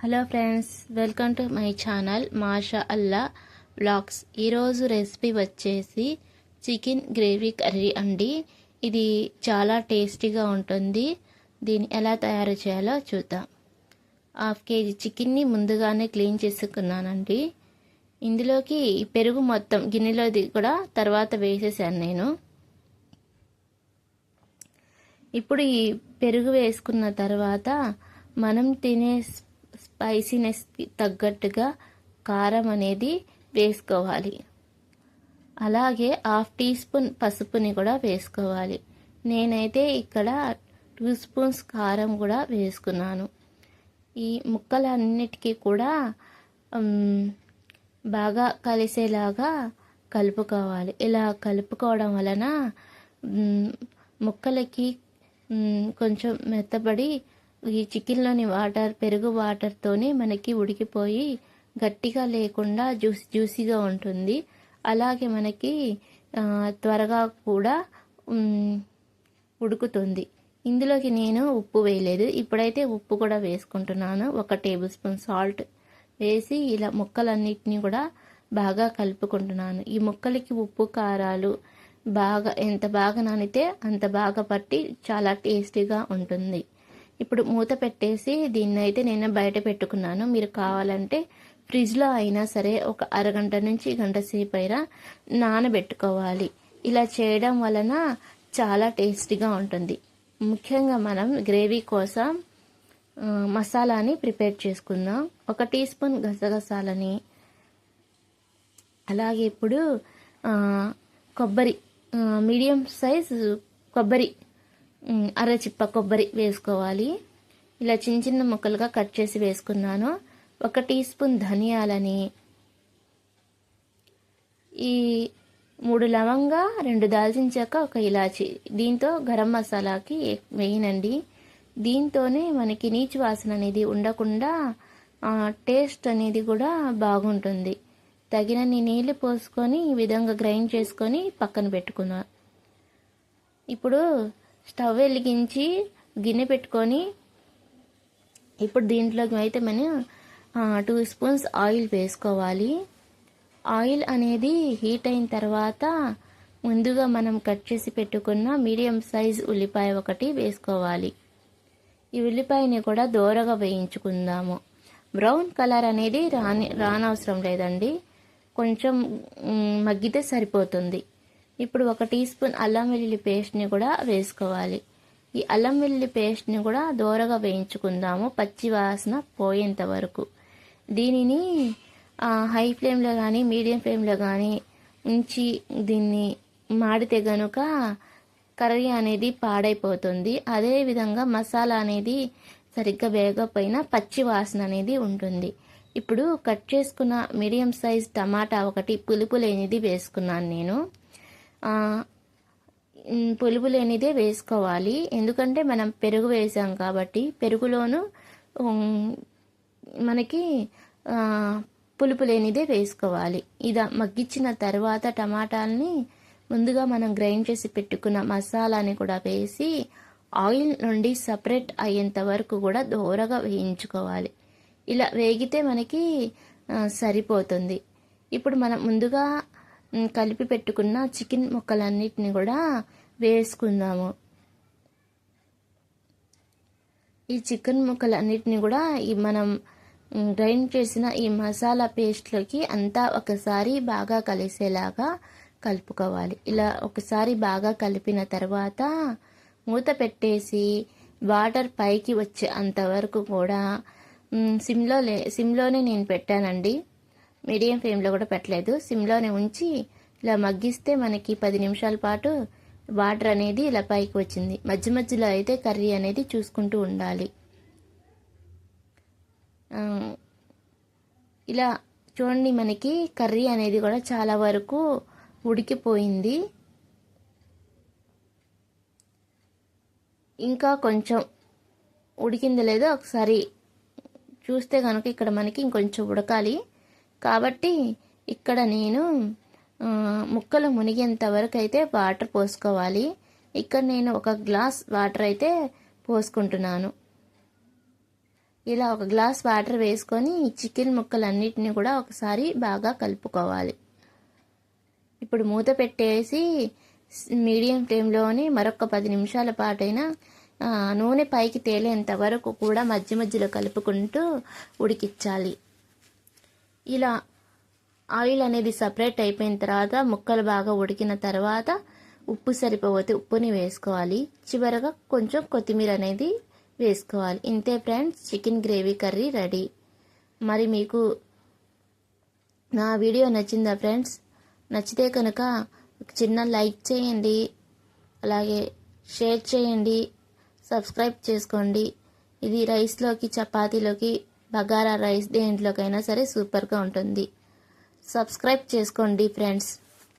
Hello friends, welcome to my channel Masha Allah vlogs. ఈరోజు recipe వచ్చేసి chicken gravy curry అండి. ఇది చాలా టేస్టీగా ఉంటుంది. దీన్ని ఎలా తయారు చేయాలో చూద్దాం. 1/2 kg చికెన్ని ముందుగానే క్లీన్ చేసుకున్నానండి. ఇందులోకి పెరుగు మొత్తం గిన్నెలోది కూడా తర్వాత వేసేసాను నేను. ఇప్పుడు ఈ పెరుగు వేసుకున్న తర్వాత మనం తినే స్పైసీనెస్కి తగ్గట్టుగా కారం అనేది వేసుకోవాలి. అలాగే 1/2 టీ స్పూన్ పసుపుని కూడా వేసుకోవాలి. నేనైతే ఇక్కడ 2 స్పూన్స్ కారం కూడా వేసుకున్నాను. ఈ ముక్కలన్నిటికీ కూడా బాగా కలిసేలాగా కలుపుకోవాలి. ఇలా కలుపుకోవడం వలన ముక్కలకి కొంచెం మెత్తబడి ఈ చికెన్లోని వాటర్, పెరుగు వాటర్తోనే మనకి ఉడికిపోయి గట్టిగా లేకుండా జ్యూసీగా ఉంటుంది. అలాగే మనకి త్వరగా కూడా ఉడుకుతుంది. ఇందులోకి నేను ఉప్పు వేయలేదు. ఇప్పుడైతే ఉప్పు కూడా వేసుకుంటున్నాను. 1 టేబుల్ స్పూన్ సాల్ట్ వేసి ఇలా ముక్కలన్నిటినీ కూడా బాగా కలుపుకుంటున్నాను. ఈ ముక్కలకి ఉప్పు కారాలు ఎంత బాగా నానితే అంత బాగా పట్టి చాలా టేస్టీగా ఉంటుంది. ఇప్పుడు మూత పెట్టేసి దీన్ని అయితే నేను బయట పెట్టుకున్నాను. మీరు కావాలంటే ఫ్రిడ్జ్లో అయినా సరే ఒక అరగంట నుంచి గంట సేపు అయినా నానబెట్టుకోవాలి. ఇలా చేయడం వలన చాలా టేస్టీగా ఉంటుంది. ముఖ్యంగా మనం గ్రేవీ కోసం మసాలాని ప్రిపేర్ చేసుకుందాం. 1 టీ స్పూన్ గసగసాలని, అలాగే ఇప్పుడు కొబ్బరి, మీడియం సైజ్ కొబ్బరి, అరచిప్ప కొబ్బరి వేసుకోవాలి. ఇలా చిన్న చిన్న ముక్కలుగా కట్ చేసి వేసుకున్నాను. 1 టీ స్పూన్ ధనియాలని, ఈ 3 లవంగా, 2 దాల్చిన చెక్క, 1 ఇలాచి. దీంతో గరం మసాలాకి వేయనండి. దీంతోనే మనకి నీచు వాసన అనేది ఉండకుండా టేస్ట్ అనేది కూడా బాగుంటుంది. తగినన్ని నీళ్లు పోసుకొని ఈ విధంగా గ్రైండ్ చేసుకొని పక్కన పెట్టుకున్నా. ఇప్పుడు స్టవ్ వెలిగించి గిన్నె పెట్టుకొని ఇప్పుడు దీంట్లోకి అయితే మనం 2 స్పూన్స్ ఆయిల్ వేసుకోవాలి. ఆయిల్ అనేది హీట్ అయిన తర్వాత ముందుగా మనం కట్ చేసి పెట్టుకున్న మీడియం సైజ్ ఉల్లిపాయ 1 వేసుకోవాలి. ఈ ఉల్లిపాయని కూడా దోరగా వేయించుకుందాము. బ్రౌన్ కలర్ అనేది రానవసరం లేదండి, కొంచెం మగ్గితే సరిపోతుంది. ఇప్పుడు 1 టీ స్పూన్ అల్లం వెల్లుల్లి పేస్ట్ని కూడా వేసుకోవాలి. ఈ అల్లం వెల్లుల్లి పేస్ట్ని కూడా దోరగా వేయించుకుందాము, పచ్చి వాసన పోయేంత వరకు. దీనిని హై ఫ్లేమ్లో కానీ మీడియం ఫ్లేమ్లో కానీ ఉంచి దీన్ని మాడితే గనుక కర్రీ అనేది పాడైపోతుంది. అదేవిధంగా మసాలా అనేది సరిగ్గా వేగకపోయినా పచ్చి వాసన అనేది ఉంటుంది. ఇప్పుడు కట్ చేసుకున్న మీడియం సైజ్ టమాటా 1 పులుపు లేనిది వేసుకున్నాను నేను. పులుపు లేనిదే వేసుకోవాలి, ఎందుకంటే మనం పెరుగు వేసాం కాబట్టి పెరుగులోను మనకి పులుపు లేనిదే వేసుకోవాలి. ఇది మగ్గించిన తర్వాత టమాటాలని ముందుగా మనం గ్రైండ్ చేసి పెట్టుకున్న మసాలాని కూడా వేసి ఆయిల్ నుండి సపరేట్ అయ్యేంత వరకు కూడా దోరగా వేయించుకోవాలి. ఇలా వేగితే మనకి సరిపోతుంది. ఇప్పుడు మనం ముందుగా కలిపి పెట్టుకున్న చికెన్ ముక్కలన్నిటిని కూడా వేసుకుందాము. ఈ చికెన్ ముక్కలన్నిటిని కూడా మనం గ్రైండ్ చేసిన ఈ మసాలా పేస్ట్లోకి అంతా ఒకసారి బాగా కలిసేలాగా కలుపుకోవాలి. ఇలా ఒకసారి బాగా కలిపిన తర్వాత మూత పెట్టేసి వాటర్ పైకి వచ్చే అంతవరకు కూడా సిమ్లోనే నేను పెట్టానండి. మీడియం ఫ్లేమ్లో కూడా పెట్టలేదు, సిమ్లోనే ఉంచి ఇలా మగ్గిస్తే మనకి 10 నిమిషాల పాటు వాటర్ అనేది ఇలా పైకి వచ్చింది. మధ్య మధ్యలో అయితే కర్రీ అనేది చూసుకుంటూ ఉండాలి. ఇలా చూడండి, మనకి కర్రీ అనేది కూడా చాలా వరకు ఉడికిపోయింది. ఇంకా కొంచెం ఉడికిందో లేదో ఒకసారి చూస్తే కనుక ఇక్కడ మనకి ఇంకొంచెం ఉడకాలి. కాబట్టి ఇక్కడ నేను ముక్కలు మునిగేంత వరకు అయితే వాటర్ పోసుకోవాలి. ఇక్కడ నేను 1 గ్లాస్ వాటర్ అయితే పోసుకుంటున్నాను. ఇలా ఒక గ్లాస్ వాటర్ వేసుకొని చికెన్ ముక్కలన్నిటిని కూడా ఒకసారి బాగా కలుపుకోవాలి. ఇప్పుడు మూత పెట్టేసి మీడియం ఫ్లేమ్లోని మరొక 10 నిమిషాల పాటైనా నూనె పైకి తేలేంత వరకు కూడా మధ్య మధ్యలో కలుపుకుంటూ ఉడికించాలి. ఇలా ఆయిల్ అనేది సపరేట్ అయిపోయిన తర్వాత ముక్కలు బాగా ఉడికిన తర్వాత ఉప్పు సరిపోతే ఉప్పుని వేసుకోవాలి. చివరగా కొంచెం కొత్తిమీర అనేది వేసుకోవాలి. ఇంతే friends, chicken gravy curry ready. మరి మీకు నా వీడియో నచ్చిందా ఫ్రెండ్స్? నచ్చితే కనుక చిన్న లైక్ చేయండి, అలాగే షేర్ చేయండి, సబ్స్క్రైబ్ చేసుకోండి. ఇది రైస్లోకి, చపాతీలోకి, బగారా రైస్ దేంట్లోకైనా సరే సూపర్గా ఉంటుంది. సబ్స్క్రైబ్ చేసుకోండి ఫ్రెండ్స్.